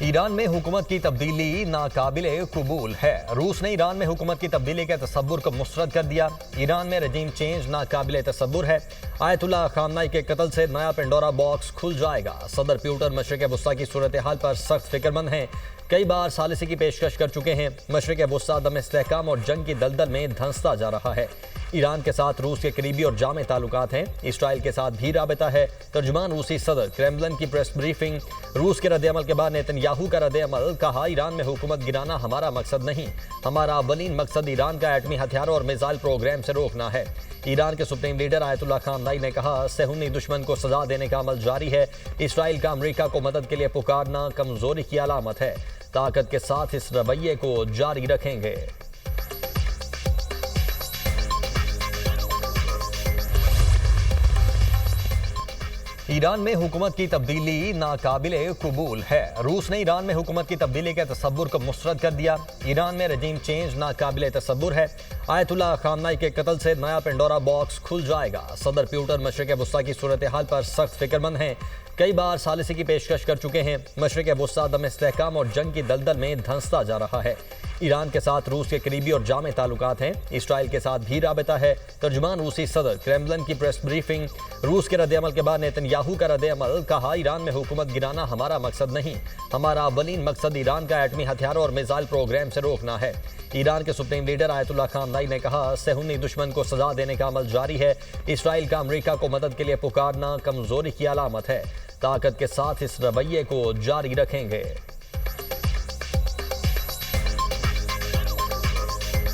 Iran में हुकूमत की तब्दीली नाकाबिले कबूल है। रूस ने ईरान में हुकूमत की तब्दीली के तसव्वुर को मुस्तरद कर दिया। ईरान में रजीम चेंज नाकाबिले तसव्वुर है। आयतुल्लाह खामनाई के कत्ल से नया पेंडोरा बॉक्स खुल जाएगा। सदर प्यूटर मशरिक वस्ता की सूरत हाल पर सख्त फिक्रमंद हैं। कई बार सालिसी की पेशकश कर चुके हैं। मशरिक वस्ता दम इस्तेहकाम और जंग की दलदल में धंसता जा रहा है। ईरान के साथ रूस के करीबी और जामे ताल्लुकात हैं। इसराइल के साथ भी राबता है। तर्जुमान रूसी सदर क्रेमलिन की प्रेस ब्रीफिंग। रूस के रद्द-ए-अमल के बाद नेतन्याहू का रद्द-ए-अमल, कहा ईरान में हुकूमत गिराना हमारा मकसद नहीं, हमारा अव्वलीन मकसद ईरान का एटमी हथियारों और मिसाइल प्रोग्राम से रोकना है। ईरान के सुप्रीम लीडर आयतुल्लाह खामनाई ने कहा, सेहूनी दुश्मन को सजा देने का अमल जारी है। इसराइल का अमरीका को मदद के लिए पुकारना कमजोरी की अलामत है। ताकत के साथ इस रवैये को जारी रखेंगे। ईरान में हुकूमत की तब्दीली नाकाबिले कबूल है। रूस ने ईरान में हुकूमत की तब्दीली के तसव्वुर को मुस्तरद कर दिया। ईरान में रजीम चेंज नाकाबिले तसव्वुर है। आयतुल्लाह खामनाई के कत्ल से नया पेंडोरा बॉक्स खुल जाएगा। सदर प्यूटर मशरिक वस्ता की सूरत हाल पर सख्त फिक्रमंद हैं। कई बार सालिसी की पेशकश कर चुके हैं। मशरिक वस्ता दम इस्तेहकाम और जंग की दलदल में धंसता जा रहा है। ईरान के साथ रूस के करीबी और जामे ताल्लुकात हैं। इसराइल के साथ भी राबता है। तर्जुमान रूसी सदर क्रेमलिन की प्रेस ब्रीफिंग। रूस के रद्द-ए-अमल के बाद नेतन्याहू का रद्द-ए-अमल, कहा ईरान में हुकूमत गिराना हमारा मकसद नहीं, हमारा अव्वलीन मकसद ईरान का एटमी हथियारों और मिसाइल प्रोग्राम से रोकना है। ईरान के सुप्रीम लीडर आयतुल्लाह खामनाई ने कहा, सेहूनी दुश्मन को सजा देने का अमल जारी है। इसराइल का अमरीका को मदद के लिए पुकारना कमजोरी की अलामत है। ताकत के साथ इस रवैये को जारी रखेंगे।